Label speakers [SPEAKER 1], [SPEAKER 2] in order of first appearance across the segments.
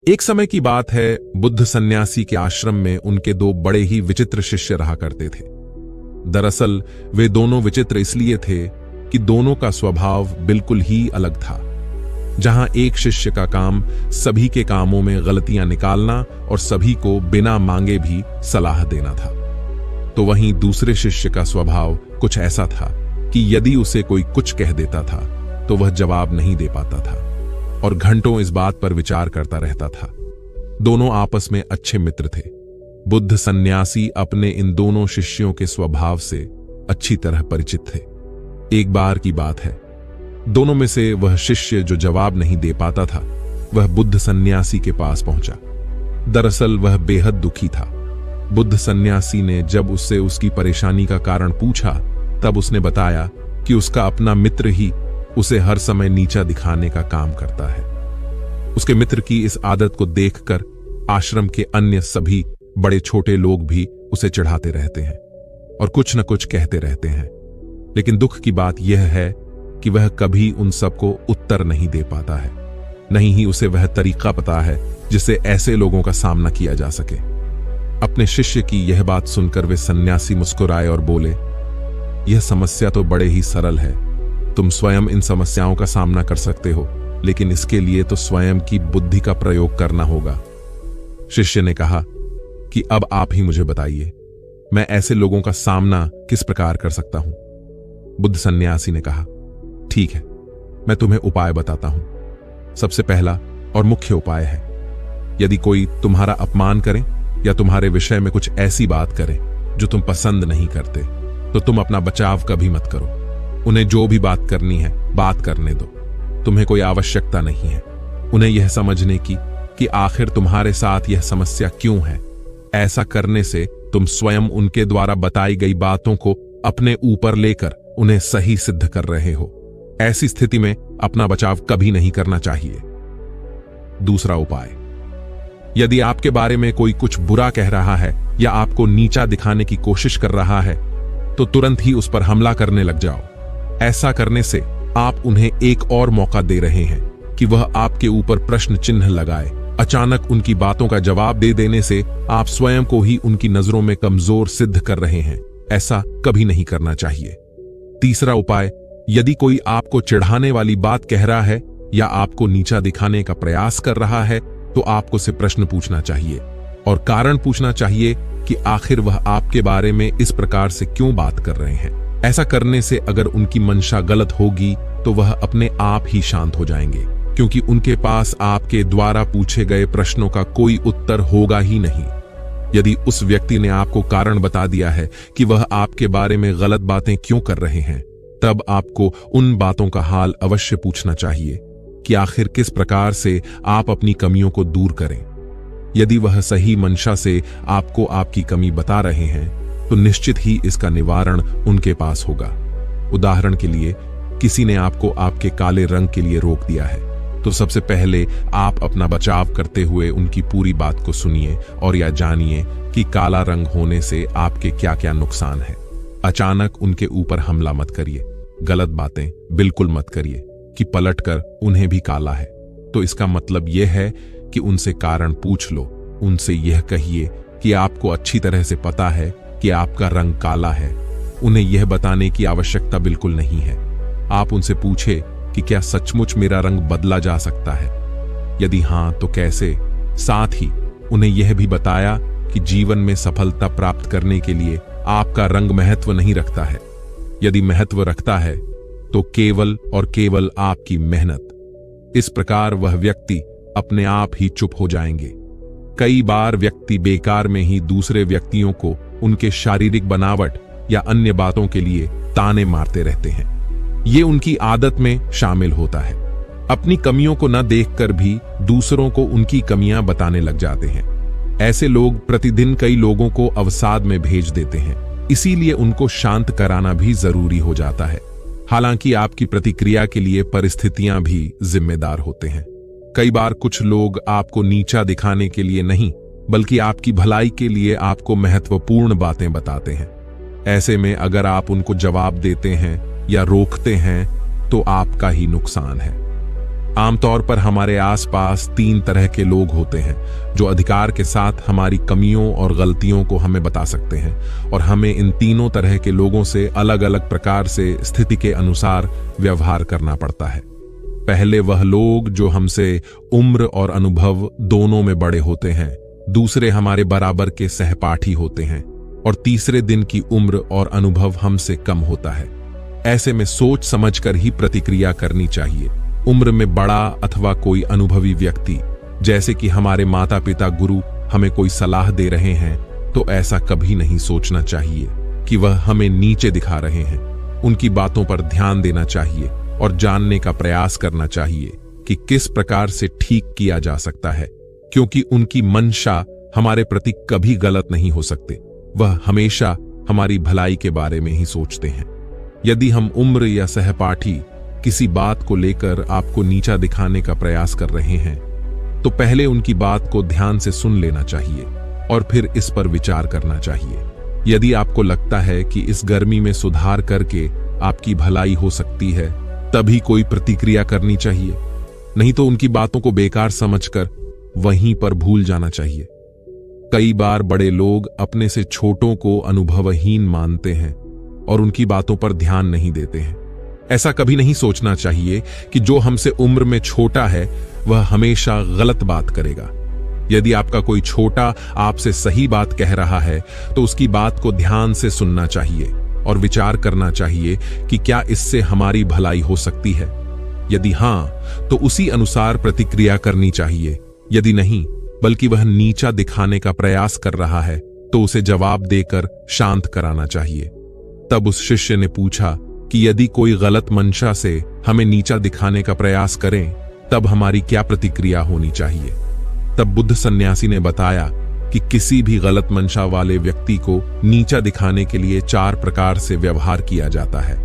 [SPEAKER 1] एक समय की बात है, बुद्ध सन्यासी के आश्रम में उनके दो बड़े ही विचित्र शिष्य रहा करते थे। दरअसल वे दोनों विचित्र इसलिए थे कि दोनों का स्वभाव बिल्कुल ही अलग था। जहां एक शिष्य का काम सभी के कामों में गलतियां निकालना और सभी को बिना मांगे भी सलाह देना था, तो वहीं दूसरे शिष्य का स्वभाव कुछ ऐसा था कि यदि उसे कोई कुछ कह देता था तो वह जवाब नहीं दे पाता था और घंटों इस बात पर विचार करता रहता था। दोनों आपस में अच्छे मित्र थे। बुद्ध सन्यासी अपने इन दोनों शिष्यों के स्वभाव से अच्छी तरह परिचित थे। एक बार की बात है, दोनों में से वह शिष्य जो जवाब नहीं दे पाता था, वह बुद्ध सन्यासी के पास पहुंचा। दरअसल वह बेहद दुखी था। बुद्ध सन्यासी ने जब उससे उसकी परेशानी का कारण पूछा, तब उसने बताया कि उसका अपना मित्र ही उसे हर समय नीचा दिखाने का काम करता है। उसके मित्र की इस आदत को देखकर आश्रम के अन्य सभी बड़े छोटे लोग भी उसे चिढ़ाते रहते हैं और कुछ न कुछ कहते रहते हैं। लेकिन दुख की बात यह है कि वह कभी उन सबको उत्तर नहीं दे पाता है, नहीं ही उसे वह तरीका पता है जिससे ऐसे लोगों का सामना किया जा सके। अपने शिष्य की यह बात सुनकर वे सन्यासी मुस्कुराए और बोले, यह समस्या तो बड़े ही सरल है। तुम स्वयं इन समस्याओं का सामना कर सकते हो, लेकिन इसके लिए तो स्वयं की बुद्धि का प्रयोग करना होगा। शिष्य ने कहा कि अब आप ही मुझे बताइए, मैं ऐसे लोगों का सामना किस प्रकार कर सकता हूं? बुद्ध सन्यासी ने कहा, ठीक है, मैं तुम्हें उपाय बताता हूं। सबसे पहला और मुख्य उपाय है, यदि कोई तुम्हारा अपमान करे या तुम्हारे विषय में कुछ ऐसी बात करे जो तुम पसंद नहीं करते, तो तुम अपना बचाव कभी मत करो। उन्हें जो भी बात करनी है बात करने दो। तुम्हें कोई आवश्यकता नहीं है उन्हें यह समझने की कि आखिर तुम्हारे साथ यह समस्या क्यों है। ऐसा करने से तुम स्वयं उनके द्वारा बताई गई बातों को अपने ऊपर लेकर उन्हें सही सिद्ध कर रहे हो। ऐसी स्थिति में अपना बचाव कभी नहीं करना चाहिए। दूसरा उपाय, यदि आपके बारे में कोई कुछ बुरा कह रहा है या आपको नीचा दिखाने की कोशिश कर रहा है, तो तुरंत ही उस पर हमला करने लग जाओ। ऐसा करने से आप उन्हें एक और मौका दे रहे हैं कि वह आपके ऊपर प्रश्न चिन्ह लगाए। अचानक उनकी बातों का जवाब दे देने से आप स्वयं को ही उनकी नजरों में कमजोर सिद्ध कर रहे हैं। ऐसा कभी नहीं करना चाहिए। तीसरा उपाय, यदि कोई आपको चिढ़ाने वाली बात कह रहा है या आपको नीचा दिखाने का प्रयास कर रहा है, तो आपको से प्रश्न पूछना चाहिए और कारण पूछना चाहिए कि आखिर वह आपके बारे में इस प्रकार से क्यों बात कर रहे हैं। ऐसा करने से अगर उनकी मंशा गलत होगी तो वह अपने आप ही शांत हो जाएंगे, क्योंकि उनके पास आपके द्वारा पूछे गए प्रश्नों का कोई उत्तर होगा ही नहीं। यदि उस व्यक्ति ने आपको कारण बता दिया है कि वह आपके बारे में गलत बातें क्यों कर रहे हैं, तब आपको उन बातों का हाल अवश्य पूछना चाहिए कि आखिर किस प्रकार से आप अपनी कमियों को दूर करें। यदि वह सही मंशा से आपको आपकी कमी बता रहे हैं, तो निश्चित ही इसका निवारण उनके पास होगा। उदाहरण के लिए, किसी ने आपको आपके काले रंग के लिए रोक दिया है, तो सबसे पहले आप अपना बचाव करते हुए उनकी पूरी बात को सुनिए और यह जानिए कि काला रंग होने से आपके क्या क्या नुकसान है। अचानक उनके ऊपर हमला मत करिए, गलत बातें बिल्कुल मत करिए कि पलटकर उन्हें भी काला है। तो इसका मतलब यह है कि उनसे कारण पूछ लो। उनसे यह कहिए कि आपको अच्छी तरह से पता है कि आपका रंग काला है। उन्हें यह बताने की आवश्यकता बिल्कुल नहीं है। आप उनसे पूछे कि क्या सचमुच मेरा रंग बदला जा सकता है? यदि हां, तो कैसे? साथ ही उन्हें यह भी बताया कि जीवन में सफलता प्राप्त करने के लिए आपका रंग महत्व नहीं रखता है। यदि महत्व रखता है तो केवल और केवल आपकी मेहनत। इस प्रकार वह व्यक्ति अपने आप ही चुप हो जाएंगे। कई बार व्यक्ति बेकार में ही दूसरे व्यक्तियों को उनके शारीरिक बनावट या अन्य बातों के लिए ताने मारते रहते हैं। ये उनकी आदत में शामिल होता है। अपनी कमियों को न देखकर भी दूसरों को उनकी कमियां बताने लग जाते हैं। ऐसे लोग प्रतिदिन कई लोगों को अवसाद में भेज देते हैं, इसीलिए उनको शांत कराना भी जरूरी हो जाता है। हालांकि आपकी प्रतिक्रिया के लिए परिस्थितियां भी जिम्मेदार होते हैं। कई बार कुछ लोग आपको नीचा दिखाने के लिए नहीं, बल्कि आपकी भलाई के लिए आपको महत्वपूर्ण बातें बताते हैं। ऐसे में अगर आप उनको जवाब देते हैं या रोकते हैं, तो आपका ही नुकसान है। आमतौर पर हमारे आसपास 3 तरह के लोग होते हैं जो अधिकार के साथ हमारी कमियों और गलतियों को हमें बता सकते हैं, और हमें इन तीनों तरह के लोगों से अलग अलग प्रकार से स्थिति के अनुसार व्यवहार करना पड़ता है। पहले वह लोग जो हमसे उम्र और अनुभव दोनों में बड़े होते हैं, दूसरे हमारे बराबर के सहपाठी होते हैं, और तीसरे दिन की उम्र और अनुभव हमसे कम होता है। ऐसे में सोच समझकर ही प्रतिक्रिया करनी चाहिए। उम्र में बड़ा अथवा कोई अनुभवी व्यक्ति, जैसे कि हमारे माता पिता, गुरु, हमें कोई सलाह दे रहे हैं, तो ऐसा कभी नहीं सोचना चाहिए कि वह हमें नीचे दिखा रहे हैं। उनकी बातों पर ध्यान देना चाहिए और जानने का प्रयास करना चाहिए कि किस प्रकार से ठीक किया जा सकता है, क्योंकि उनकी मंशा हमारे प्रति कभी गलत नहीं हो सकते। वह हमेशा हमारी भलाई के बारे में ही सोचते हैं। यदि हम उम्र या सहपाठी किसी बात को लेकर आपको नीचा दिखाने का प्रयास कर रहे हैं, तो पहले उनकी बात को ध्यान से सुन लेना चाहिए और फिर इस पर विचार करना चाहिए। यदि आपको लगता है कि इस गर्मी में सुधार करके आपकी भलाई हो सकती है, तभी कोई प्रतिक्रिया करनी चाहिए, नहीं तो उनकी बातों को बेकार समझकर वहीं पर भूल जाना चाहिए। कई बार बड़े लोग अपने से छोटों को अनुभवहीन मानते हैं और उनकी बातों पर ध्यान नहीं देते हैं। ऐसा कभी नहीं सोचना चाहिए कि जो हमसे उम्र में छोटा है वह हमेशा गलत बात करेगा। यदि आपका कोई छोटा आपसे सही बात कह रहा है, तो उसकी बात को ध्यान से सुनना चाहिए और विचार करना चाहिए कि क्या इससे हमारी भलाई हो सकती है। यदि हां, तो उसी अनुसार प्रतिक्रिया करनी चाहिए। यदि नहीं, बल्कि वह नीचा दिखाने का प्रयास कर रहा है, तो उसे जवाब देकर शांत कराना चाहिए। तब उस शिष्य ने पूछा कि यदि कोई गलत मंशा से हमें नीचा दिखाने का प्रयास करें, तब हमारी क्या प्रतिक्रिया होनी चाहिए। तब बुद्ध सन्यासी ने बताया कि किसी भी गलत मंशा वाले व्यक्ति को नीचा दिखाने के लिए 4 प्रकार से व्यवहार किया जाता है।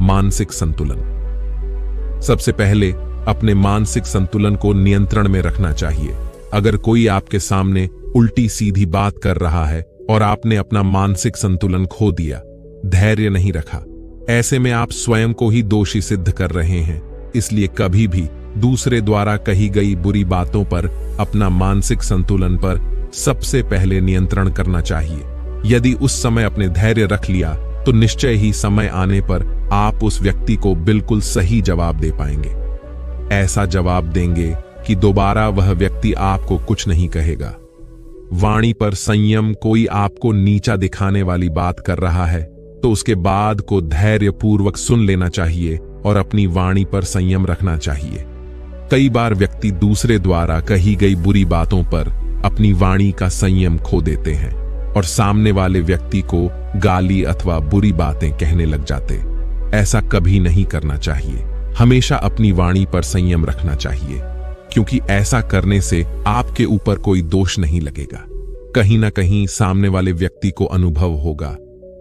[SPEAKER 1] मानसिक संतुलन। सबसे पहले अपने मानसिक संतुलन को नियंत्रण में रखना चाहिए। अगर कोई आपके सामने उल्टी सीधी बात कर रहा है और आपने अपना मानसिक संतुलन खो दिया, धैर्य नहीं रखा, ऐसे में आप स्वयं को ही दोषी सिद्ध कर रहे हैं। इसलिए कभी भी दूसरे द्वारा कही गई बुरी बातों पर अपना मानसिक संतुलन पर सबसे पहले नियंत्रण करना चाहिए। यदि उस समय अपने धैर्य रख लिया, तो निश्चय ही समय आने पर आप उस व्यक्ति को बिल्कुल सही जवाब दे पाएंगे। ऐसा जवाब देंगे कि दोबारा वह व्यक्ति आपको कुछ नहीं कहेगा। वाणी पर संयम। कोई आपको नीचा दिखाने वाली बात कर रहा है, तो उसके बाद को धैर्यपूर्वक सुन लेना चाहिए और अपनी वाणी पर संयम रखना चाहिए। कई बार व्यक्ति दूसरे द्वारा कही गई बुरी बातों पर अपनी वाणी का संयम खो देते हैं और सामने वाले व्यक्ति को गाली अथवा बुरी बातें कहने लग जाते। ऐसा कभी नहीं करना चाहिए। हमेशा अपनी वाणी पर संयम रखना चाहिए, क्योंकि ऐसा करने से आपके ऊपर कोई दोष नहीं लगेगा। कहीं ना कहीं सामने वाले व्यक्ति को अनुभव होगा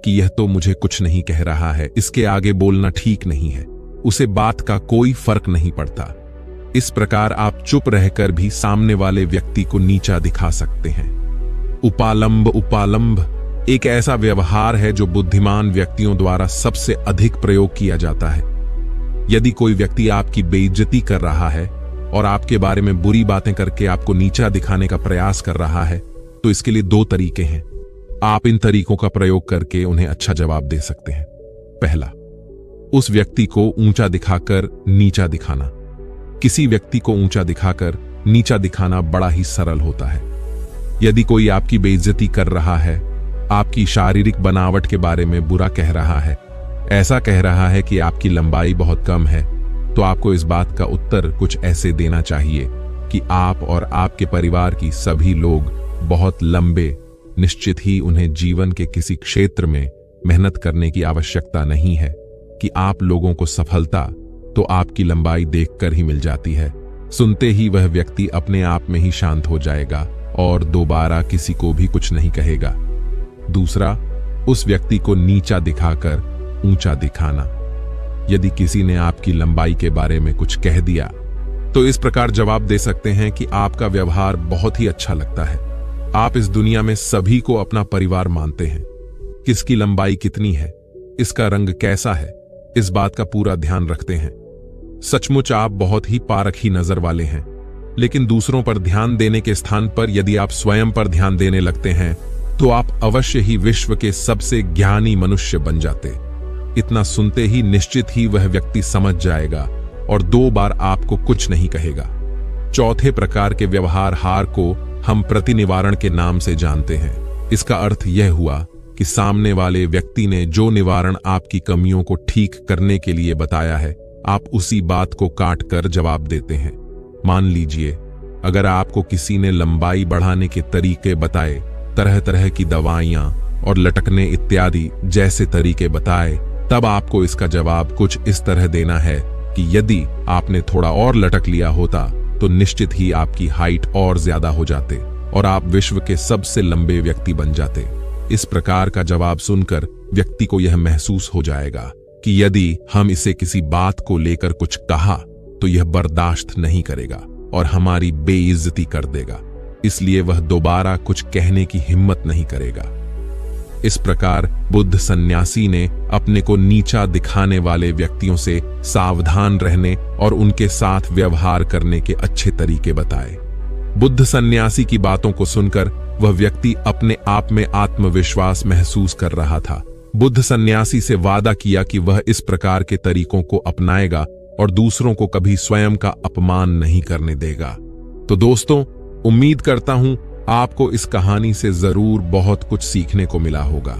[SPEAKER 1] कि यह तो मुझे कुछ नहीं कह रहा है, इसके आगे बोलना ठीक नहीं है। उसे बात का कोई फर्क नहीं पड़ता। इस प्रकार आप चुप रहकर भी सामने वाले व्यक्ति को नीचा दिखा सकते हैं। उपालंब। उपालंब एक ऐसा व्यवहार है जो बुद्धिमान व्यक्तियों द्वारा सबसे अधिक प्रयोग किया जाता है। यदि कोई व्यक्ति आपकी बेइज्जती कर रहा है और आपके बारे में बुरी बातें करके आपको नीचा दिखाने का प्रयास कर रहा है, तो इसके लिए 2 तरीके हैं। आप इन तरीकों का प्रयोग करके उन्हें अच्छा जवाब दे सकते हैं। पहला, उस व्यक्ति को ऊंचा दिखाकर नीचा दिखाना। किसी व्यक्ति को ऊंचा दिखाकर नीचा दिखाना बड़ा ही सरल होता है। यदि कोई आपकी बेइज्जती कर रहा है, आपकी शारीरिक बनावट के बारे में बुरा कह रहा है, ऐसा कह रहा है कि आपकी लंबाई बहुत कम है, तो आपको इस बात का उत्तर कुछ ऐसे देना चाहिए कि आप और आपके परिवार की सभी लोग बहुत लंबे, निश्चित ही उन्हें जीवन के किसी क्षेत्र में मेहनत करने की आवश्यकता नहीं है कि आप लोगों को सफलता तो आपकी लंबाई देखकर ही मिल जाती है। सुनते ही वह व्यक्ति अपने आप में ही शांत हो जाएगा और दोबारा किसी को भी कुछ नहीं कहेगा। दूसरा, उस व्यक्ति को नीचा दिखाकर ऊंचा दिखाना। यदि किसी ने आपकी लंबाई के बारे में कुछ कह दिया, तो इस प्रकार जवाब दे सकते हैं कि आपका व्यवहार बहुत ही अच्छा लगता है। आप इस दुनिया में सभी को अपना परिवार मानते हैं। किसकी लंबाई कितनी है, इसका रंग कैसा है, इस बात का पूरा ध्यान रखते हैं। सचमुच आप बहुत ही पारखी नजर वाले हैं, लेकिन दूसरों पर ध्यान देने के स्थान पर यदि आप स्वयं पर ध्यान देने लगते हैं तो आप अवश्य ही विश्व के सबसे ज्ञानी मनुष्य बन जाते। इतना सुनते ही निश्चित ही वह व्यक्ति समझ जाएगा और 2 बार आपको कुछ नहीं कहेगा। चौथे प्रकार के व्यवहार हार को हम प्रतिनिवारण के नाम से जानते हैं। इसका अर्थ यह हुआ कि सामने वाले व्यक्ति ने जो निवारण आपकी कमियों को ठीक करने के लिए बताया है, आप उसी बात को काट कर जवाब देते हैं। मान लीजिए, अगर आपको किसी ने लंबाई बढ़ाने के तरीके बताए, तरह तरह की दवाइयां और लटकने इत्यादि जैसे तरीके बताए, तब आपको इसका जवाब कुछ इस तरह देना है कि यदि आपने थोड़ा और लटक लिया होता तो निश्चित ही आपकी हाइट और ज्यादा हो जाते और आप विश्व के सबसे लंबे व्यक्ति बन जाते। इस प्रकार का जवाब सुनकर व्यक्ति को यह महसूस हो जाएगा कि यदि हम इसे किसी बात को लेकर कुछ कहा तो यह बर्दाश्त नहीं करेगा और हमारी बेइज्जती कर देगा, इसलिए वह दोबारा कुछ कहने की हिम्मत नहीं करेगा। इस प्रकार बुद्ध सन्यासी ने अपने को नीचा दिखाने वाले व्यक्तियों से सावधान रहने और उनके साथ व्यवहार करने के अच्छे तरीके बताए। बुद्ध सन्यासी की बातों को सुनकर वह व्यक्ति अपने आप में आत्मविश्वास महसूस कर रहा था। बुद्ध सन्यासी से वादा किया कि वह इस प्रकार के तरीकों को अपनाएगा और दूसरों को कभी स्वयं का अपमान नहीं करने देगा। तो दोस्तों, उम्मीद करता हूं आपको इस कहानी से जरूर बहुत कुछ सीखने को मिला होगा।